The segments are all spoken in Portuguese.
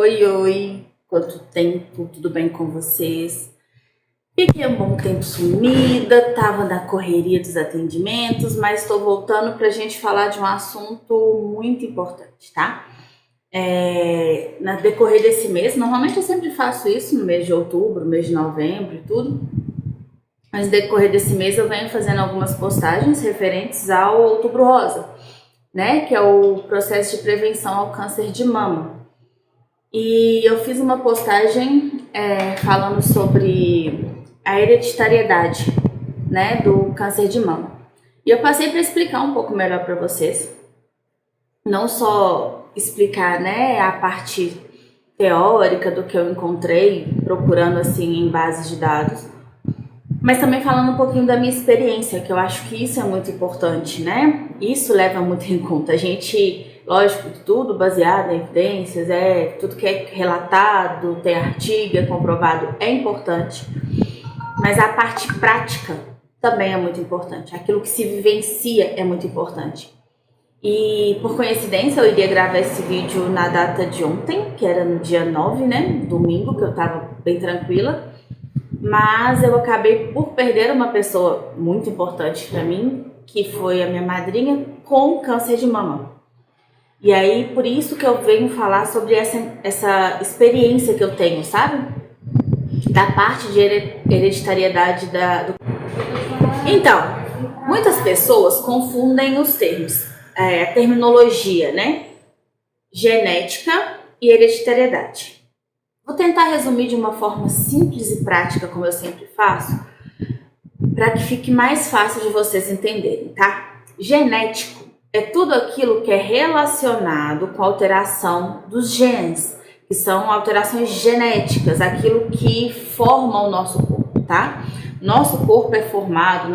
Oi, oi, quanto tempo, tudo bem com vocês? Fiquei um bom tempo sumida, tava na correria dos atendimentos, mas estou voltando para a gente falar de um assunto muito importante, tá? No decorrer desse mês, normalmente eu sempre faço isso no mês de outubro, mês de novembro e tudo, mas no decorrer desse mês eu venho fazendo algumas postagens referentes ao Outubro Rosa, né? Que é o processo de prevenção ao câncer de mama. E eu fiz uma postagem falando sobre a hereditariedade, né, do câncer de mama. E eu passei para explicar um pouco melhor para vocês, não só explicar, né, a parte teórica do que eu encontrei procurando assim em bases de dados, mas também falando um pouquinho da minha experiência, que eu acho que isso é muito importante, né? Isso leva muito em conta. A gente, lógico, tudo baseado em evidências, tudo que é relatado, tem artigo, é comprovado, é importante. Mas a parte prática também é muito importante. Aquilo que se vivencia é muito importante. E por coincidência eu iria gravar esse vídeo na data de ontem, que era no dia 9, né? Domingo, que eu tava bem tranquila. Mas eu acabei por perder uma pessoa muito importante para mim, que foi a minha madrinha, com câncer de mama. E aí, por isso que eu venho falar sobre essa experiência que eu tenho, sabe? Da parte de hereditariedade Então, muitas pessoas confundem os termos, a terminologia, né? Genética e hereditariedade. Vou tentar resumir de uma forma simples e prática, como eu sempre faço, para que fique mais fácil de vocês entenderem, tá? Genético é tudo aquilo que é relacionado com a alteração dos genes, que são alterações genéticas, aquilo que forma o nosso corpo, tá? Nosso corpo é formado,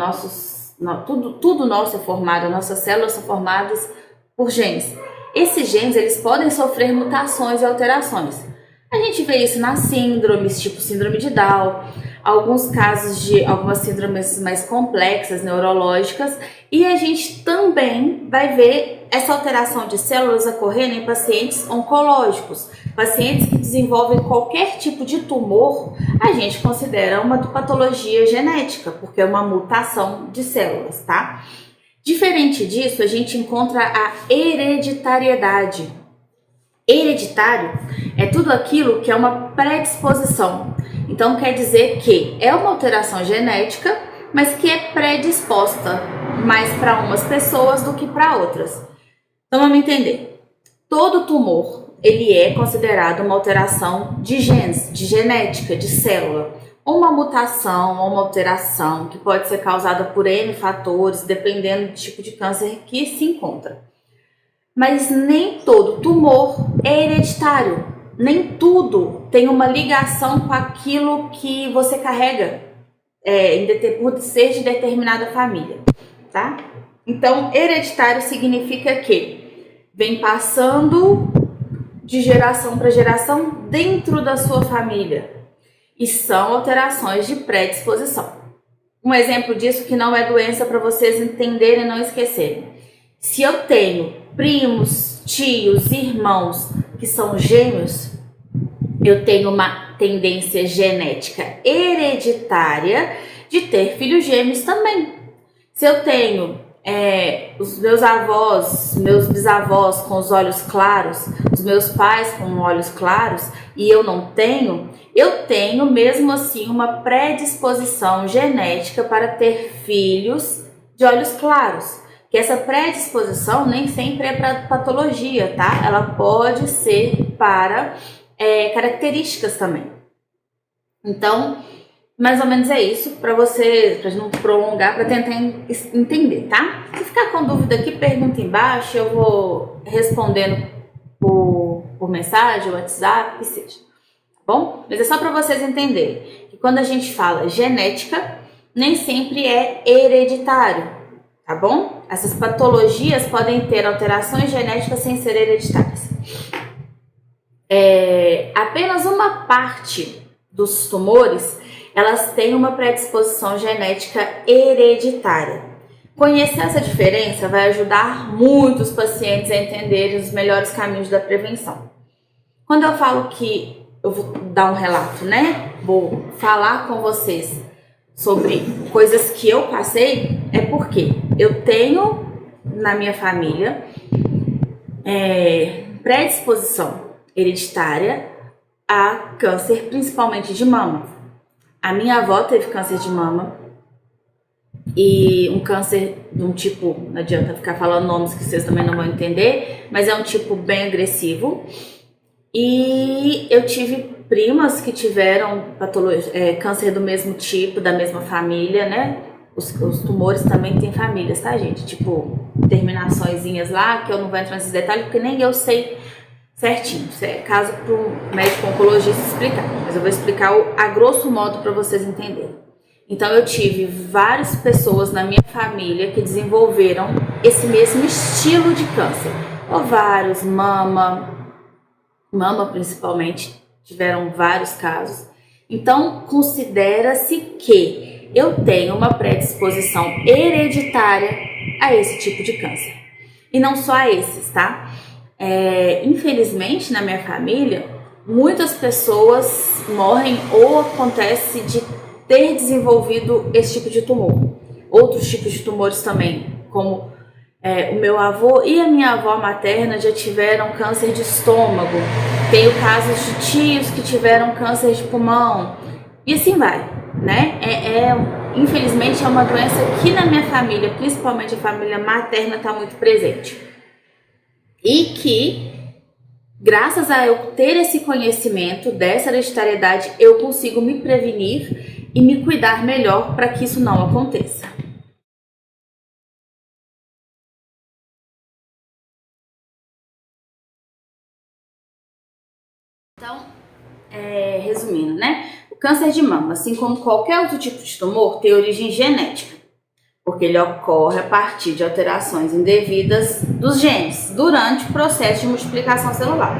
tudo nosso é formado, nossas células são formadas por genes. Esses genes, eles podem sofrer mutações e alterações. A gente vê isso nas síndromes, tipo síndrome de Down, alguns casos de algumas síndromes mais complexas, neurológicas, e a gente também vai ver essa alteração de células ocorrendo em pacientes oncológicos, pacientes que desenvolvem qualquer tipo de tumor, a gente considera uma patologia genética, porque é uma mutação de células, tá? Diferente disso, a gente encontra a hereditariedade. Hereditário é tudo aquilo que é uma predisposição. Então quer dizer que é uma alteração genética, mas que é predisposta mais para umas pessoas do que para outras. Então vamos entender. Todo tumor, ele é considerado uma alteração de genes, de genética, de célula. Uma mutação ou uma alteração que pode ser causada por N fatores, dependendo do tipo de câncer que se encontra. Mas nem todo tumor é hereditário, nem tudo tem uma ligação com aquilo que você carrega, por ser de determinada família, tá? Então, hereditário significa que vem passando de geração para geração dentro da sua família e são alterações de predisposição. Um exemplo disso que não é doença para vocês entenderem e não esquecerem. Se eu tenho primos, tios, irmãos que são gêmeos, eu tenho uma tendência genética hereditária de ter filhos gêmeos também. Se eu tenho os meus avós, meus bisavós com os olhos claros, os meus pais com olhos claros e eu não tenho, eu tenho mesmo assim uma predisposição genética para ter filhos de olhos claros. Que essa predisposição nem sempre é para patologia, tá? Ela pode ser para características também. Então, mais ou menos é isso para você, para não prolongar, para tentar entender, tá? Se ficar com dúvida aqui, pergunta embaixo, eu vou respondendo por mensagem, WhatsApp, que seja, tá bom? Mas é só para vocês entenderem que quando a gente fala genética, nem sempre é hereditário, tá bom? Essas patologias podem ter alterações genéticas sem ser hereditárias. Apenas uma parte dos tumores, elas têm uma predisposição genética hereditária. Conhecer essa diferença vai ajudar muitos pacientes a entenderem os melhores caminhos da prevenção. Quando eu falo que eu vou dar um relato, né? Vou falar com vocês sobre coisas que eu passei, é porque eu tenho na minha família predisposição hereditária a câncer, principalmente de mama. A minha avó teve câncer de mama e um câncer de um tipo, não adianta ficar falando nomes que vocês também não vão entender, mas é um tipo bem agressivo. E eu tive primas que tiveram câncer do mesmo tipo, da mesma família, né? Os tumores também têm famílias, tá, gente? Tipo, terminaçõezinhas lá, que eu não vou entrar nesses detalhes, porque nem eu sei certinho. Isso é caso para o médico oncologista explicar. Mas eu vou explicar a grosso modo para vocês entenderem. Então, eu tive várias pessoas na minha família que desenvolveram esse mesmo estilo de câncer. Ovários, mama principalmente, tiveram vários casos. Então, considera-se que eu tenho uma predisposição hereditária a esse tipo de câncer. E não só a esses, tá? Infelizmente, na minha família, muitas pessoas morrem ou acontece de ter desenvolvido esse tipo de tumor. Outros tipos de tumores também, como o meu avô e a minha avó materna já tiveram câncer de estômago. Tenho casos de tios que tiveram câncer de pulmão. E assim vai, né? Infelizmente é uma doença que na minha família, principalmente a família materna, está muito presente. E que, graças a eu ter esse conhecimento dessa hereditariedade, eu consigo me prevenir e me cuidar melhor para que isso não aconteça. Então, resumindo, né? O câncer de mama, assim como qualquer outro tipo de tumor, tem origem genética, porque ele ocorre a partir de alterações indevidas dos genes durante o processo de multiplicação celular.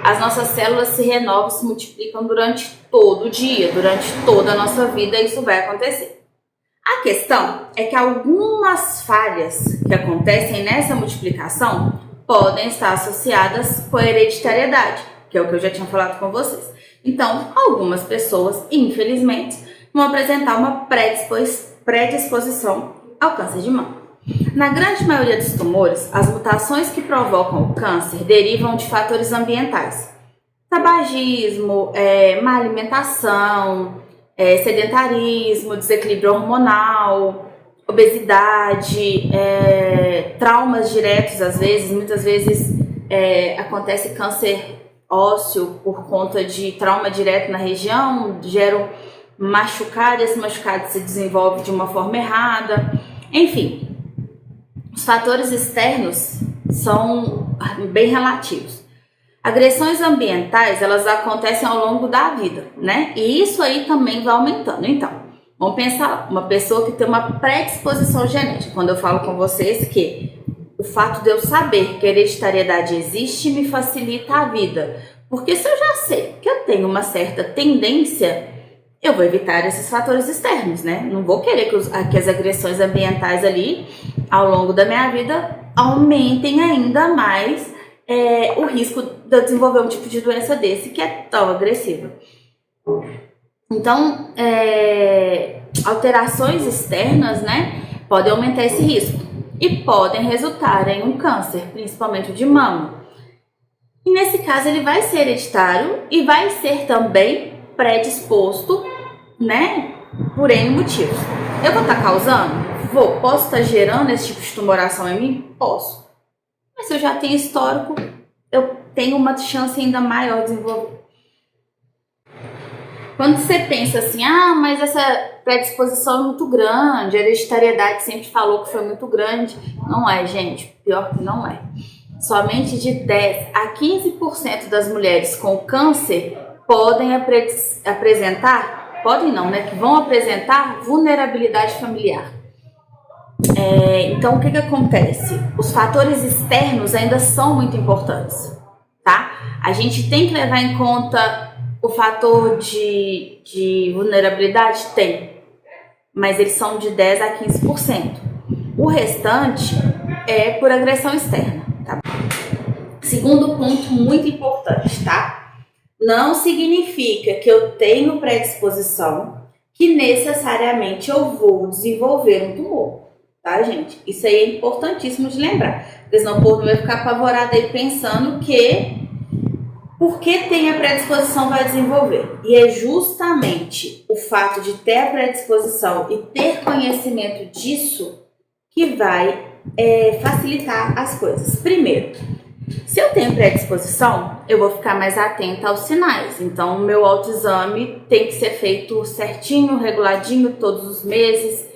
As nossas células se renovam e se multiplicam durante todo o dia, durante toda a nossa vida, isso vai acontecer. A questão é que algumas falhas que acontecem nessa multiplicação podem estar associadas com a hereditariedade, que é o que eu já tinha falado com vocês. Então, algumas pessoas, infelizmente, vão apresentar uma predisposição ao câncer de mama. Na grande maioria dos tumores, as mutações que provocam o câncer derivam de fatores ambientais. Tabagismo, má alimentação, sedentarismo, desequilíbrio hormonal, obesidade, traumas diretos às vezes. Muitas vezes acontece câncer ósseo por conta de trauma direto na região, geram machucado, esse machucado se desenvolve de uma forma errada. Enfim, os fatores externos são bem relativos. Agressões ambientais, elas acontecem ao longo da vida, né? E isso aí também vai aumentando. Então, vamos pensar, uma pessoa que tem uma predisposição genética. Quando eu falo com vocês que o fato de eu saber que a hereditariedade existe me facilita a vida. Porque se eu já sei que eu tenho uma certa tendência, eu vou evitar esses fatores externos, né? Não vou querer que as agressões ambientais ali, ao longo da minha vida, aumentem ainda mais o risco de eu desenvolver um tipo de doença desse que é tão agressiva. Então, alterações externas, né, podem aumentar esse risco e podem resultar em um câncer, principalmente de mama. E nesse caso ele vai ser hereditário e vai ser também predisposto, né, por N motivos. Eu vou estar causando? Vou. Posso estar gerando esse tipo de tumoração em mim? Posso. Mas se eu já tenho histórico, eu tenho uma chance ainda maior de desenvolver. Quando você pensa assim, mas essa predisposição é muito grande, a hereditariedade sempre falou que foi muito grande. Não é, gente. Pior que não é. Somente de 10 a 15% das mulheres com câncer podem apresentar, podem não, né? Que vão apresentar vulnerabilidade familiar. Então, o que acontece? Os fatores externos ainda são muito importantes, tá? A gente tem que levar em conta o fator de vulnerabilidade? Tem, mas eles são de 10 a 15%. O restante é por agressão externa, tá? Segundo ponto muito importante, tá? não significa que eu tenho predisposição que necessariamente eu vou desenvolver um tumor, tá, gente? Isso aí é importantíssimo de lembrar, porque senão o povo vai ficar apavorado aí pensando que porque tem a predisposição vai desenvolver. E é justamente o fato de ter a predisposição e ter conhecimento disso que vai facilitar as coisas. Primeiro, se eu tenho predisposição, eu vou ficar mais atenta aos sinais. Então, o meu autoexame tem que ser feito certinho, reguladinho, todos os meses,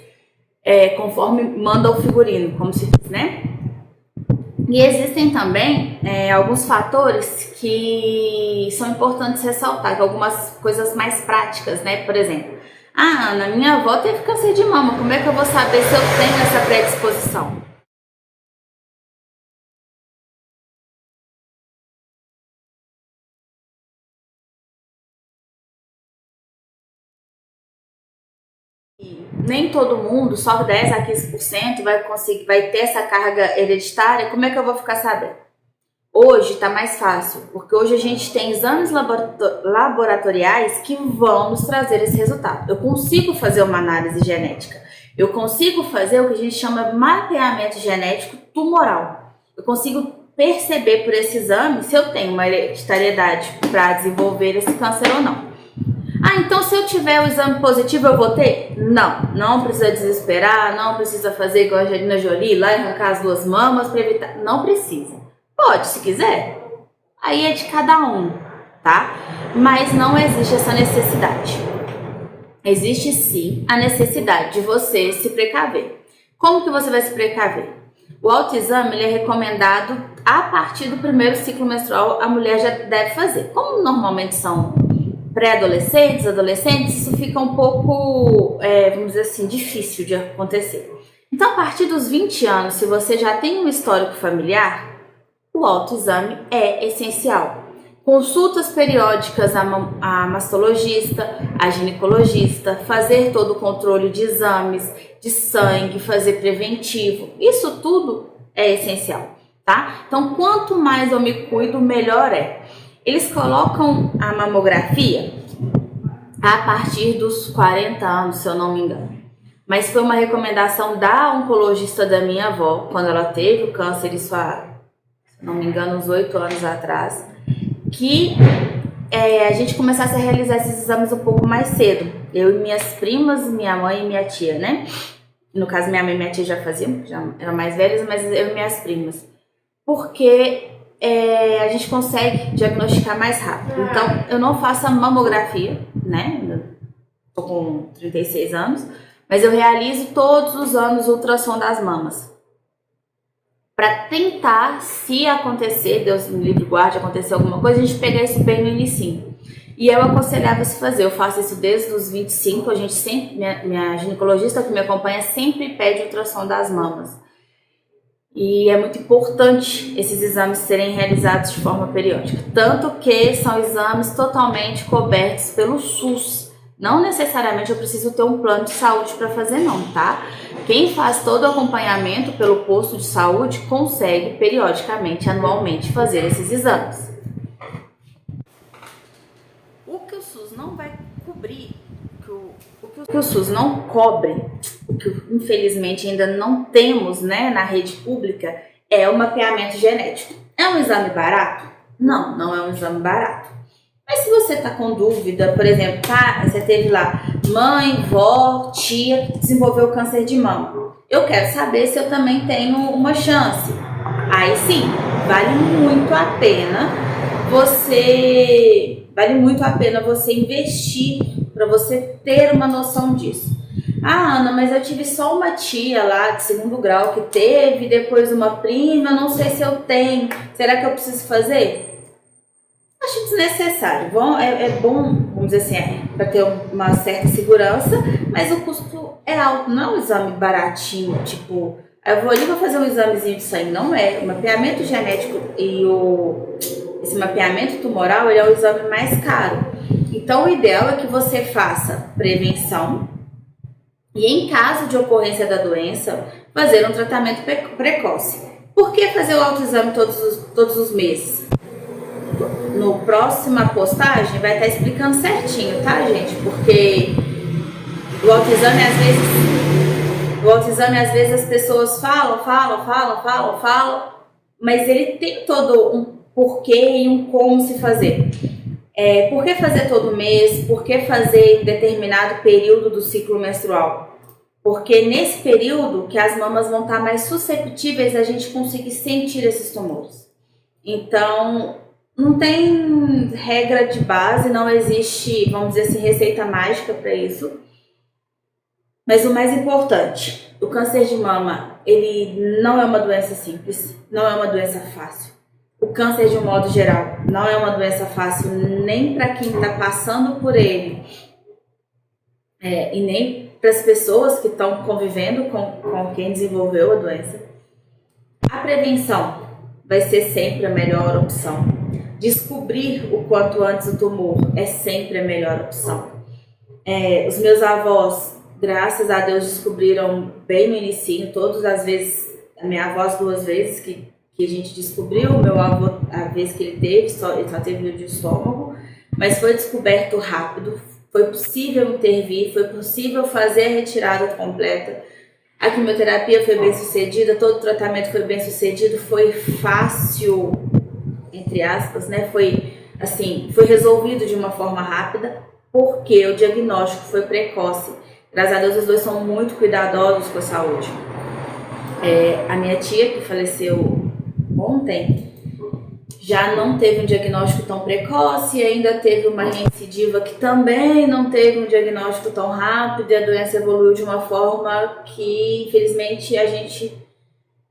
conforme manda o figurino, como se diz, né? E existem também alguns fatores que são importantes ressaltar, que algumas coisas mais práticas, né? Por exemplo, Ana, minha avó teve câncer de mama, como é que eu vou saber se eu tenho essa predisposição? Nem todo mundo, só 10 a 15% vai ter essa carga hereditária, como é que eu vou ficar sabendo? Hoje está mais fácil, porque hoje a gente tem exames laboratoriais que vão nos trazer esse resultado. Eu consigo fazer uma análise genética, eu consigo fazer o que a gente chama de mapeamento genético tumoral. Eu consigo perceber por esse exame se eu tenho uma hereditariedade para desenvolver esse câncer ou não. Ah, então se eu tiver o exame positivo eu vou ter? Não precisa desesperar, não precisa fazer igual a Angelina Jolie, lá arrancar as duas mamas para evitar. Não precisa. Pode, se quiser. Aí é de cada um, tá? Mas não existe essa necessidade. Existe sim a necessidade de você se precaver. Como que você vai se precaver? O autoexame ele é recomendado a partir do primeiro ciclo menstrual, a mulher já deve fazer. Como normalmente são pré-adolescentes, adolescentes, isso fica um pouco, vamos dizer assim, difícil de acontecer. Então, a partir dos 20 anos, se você já tem um histórico familiar, o autoexame é essencial. Consultas periódicas a mastologista, a ginecologista, fazer todo o controle de exames, de sangue, fazer preventivo, isso tudo é essencial, tá? Então, quanto mais eu me cuido, melhor é. Eles colocam a mamografia a partir dos 40 anos, se eu não me engano. Mas foi uma recomendação da oncologista da minha avó, quando ela teve o câncer, isso há, se não me engano, uns 8 anos atrás, que a gente começasse a realizar esses exames um pouco mais cedo. Eu e minhas primas, minha mãe e minha tia, né? No caso, minha mãe e minha tia já faziam, já eram mais velhas, mas eu e minhas primas. Porque a gente consegue diagnosticar mais rápido. Então, eu não faço a mamografia, né? Estou com 36 anos, mas eu realizo todos os anos o ultrassom das mamas. Para tentar, se acontecer, Deus me livre e guarde, acontecer alguma coisa, a gente pegar isso bem no inicinho. E eu aconselhava se fazer, eu faço isso desde os 25, a gente sempre, minha ginecologista que me acompanha sempre pede ultrassom das mamas. E é muito importante esses exames serem realizados de forma periódica, tanto que são exames totalmente cobertos pelo SUS. Não necessariamente eu preciso ter um plano de saúde para fazer não, tá? Quem faz todo o acompanhamento pelo posto de saúde consegue periodicamente, anualmente, fazer esses exames. O que o SUS não vai cobrir, o que o SUS não cobre, o que infelizmente ainda não temos, né, na rede pública, é o mapeamento genético. É um exame barato? Não é um exame barato. Mas se você está com dúvida, por exemplo, você teve lá mãe, vó, tia que desenvolveu câncer de mama. Eu quero saber se eu também tenho uma chance. Aí sim, vale muito a pena você investir para você ter uma noção disso. Ah, Ana, mas eu tive só uma tia lá de segundo grau que teve, depois uma prima, não sei se eu tenho. Será que eu preciso fazer? Acho desnecessário. É bom, vamos dizer assim, para ter uma certa segurança, mas o custo é alto, não é um exame baratinho, tipo, eu vou ali fazer um examezinho de sangue, não é. O mapeamento genético e esse mapeamento tumoral, ele é o exame mais caro. Então, o ideal é que você faça prevenção e, em caso de ocorrência da doença, fazer um tratamento precoce. Por que fazer o autoexame todos os meses? no próxima postagem vai estar explicando certinho, tá, gente? Porque o autoexame às vezes as pessoas falam, mas ele tem todo um porquê e um como se fazer. Por que fazer todo mês? Por que fazer em determinado período do ciclo menstrual? Porque nesse período que as mamas vão estar mais susceptíveis a gente conseguir sentir esses tumores. Então, não tem regra de base, não existe, vamos dizer assim, receita mágica para isso. Mas o mais importante, o câncer de mama, ele não é uma doença simples, não é uma doença fácil. O câncer, de um modo geral, não é uma doença fácil nem para quem está passando por ele, e nem para as pessoas que estão convivendo com quem desenvolveu a doença. A prevenção vai ser sempre a melhor opção. Descobrir o quanto antes o tumor é sempre a melhor opção. Os meus avós, graças a Deus, descobriram bem no início, todas as vezes, a minha avó as 2 vezes que a gente descobriu, o meu avô, a vez que ele teve, ele só teve no de estômago, mas foi descoberto rápido, foi possível intervir, foi possível fazer a retirada completa. A quimioterapia foi bem sucedida, todo o tratamento foi bem sucedido, foi fácil, entre aspas, né? Foi resolvido de uma forma rápida, porque o diagnóstico foi precoce. Graças a Deus, os dois são muito cuidadosos com a saúde. A minha tia, que faleceu ontem, já não teve um diagnóstico tão precoce e ainda teve uma recidiva que também não teve um diagnóstico tão rápido e a doença evoluiu de uma forma que, infelizmente, a gente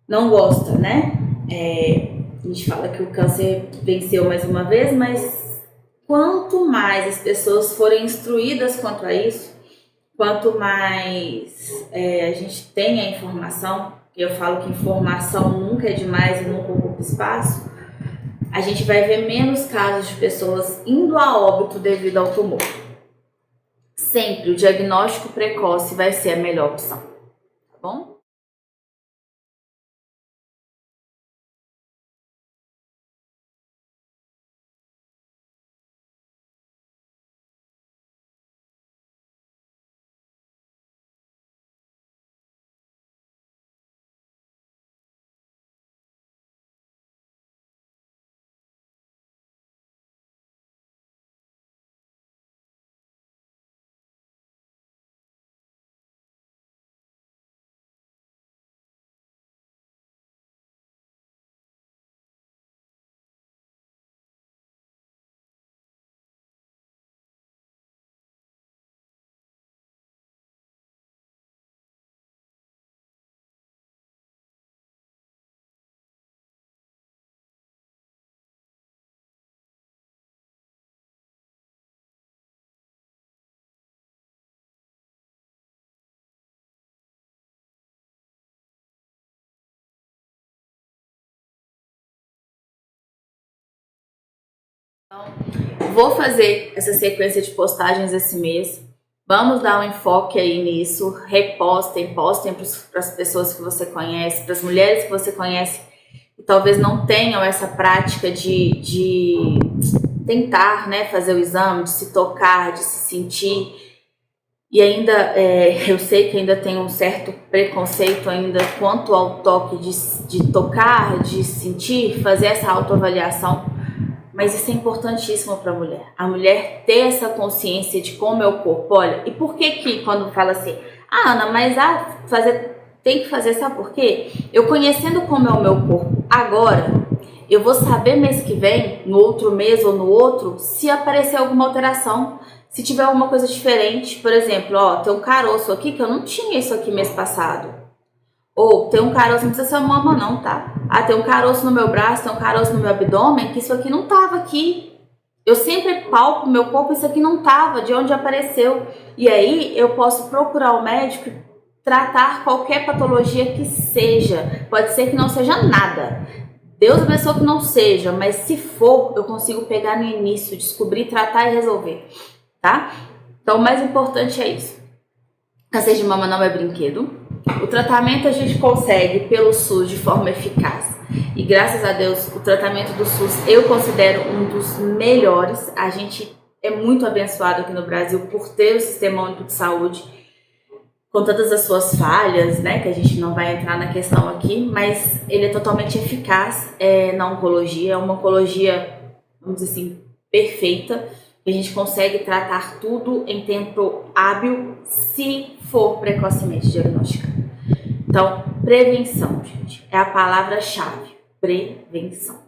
não gosta, né? A gente fala que o câncer venceu mais uma vez, mas quanto mais as pessoas forem instruídas quanto a isso, quanto mais a gente tem a informação, eu falo que informação nunca é demais e nunca ocupa espaço, a gente vai ver menos casos de pessoas indo a óbito devido ao tumor. Sempre o diagnóstico precoce vai ser a melhor opção, tá bom? Então, vou fazer essa sequência de postagens esse mês. Vamos dar um enfoque aí nisso. Repostem, postem para as pessoas que você conhece, para as mulheres que você conhece que talvez não tenham essa prática de tentar, né, fazer o exame, de se tocar, de se sentir. E ainda, eu sei que ainda tem um certo preconceito ainda quanto ao toque de tocar, de sentir, fazer essa autoavaliação. Mas isso é importantíssimo para a mulher. A mulher ter essa consciência de como é o corpo. Olha, e por que quando fala assim, Ana, mas tem que fazer, sabe por quê? Eu conhecendo como é o meu corpo agora, eu vou saber mês que vem, no outro mês ou no outro, se aparecer alguma alteração, se tiver alguma coisa diferente. Por exemplo, tem um caroço aqui que eu não tinha isso aqui mês passado. Ou tem um caroço, não precisa ser uma mama não, tá? Tem um caroço no meu braço, tem um caroço no meu abdômen, que isso aqui não tava aqui. Eu sempre palpo meu corpo, isso aqui não tava, de onde apareceu. E aí eu posso procurar o médico e tratar qualquer patologia que seja. Pode ser que não seja nada. Deus abençoe que não seja, mas se for, eu consigo pegar no início, descobrir, tratar e resolver, tá? Então o mais importante é isso. Câncer de mama não é brinquedo. O tratamento a gente consegue pelo SUS de forma eficaz E graças a Deus, o tratamento do SUS eu considero um dos melhores. A gente é muito abençoado aqui no Brasil por ter o Sistema Único de Saúde, com todas as suas falhas, né, que a gente não vai entrar na questão aqui, mas ele é totalmente eficaz na oncologia, é uma oncologia, vamos dizer assim, perfeita, a gente consegue tratar tudo em tempo hábil se for precocemente diagnosticado. Então, prevenção, gente, é a palavra-chave, prevenção.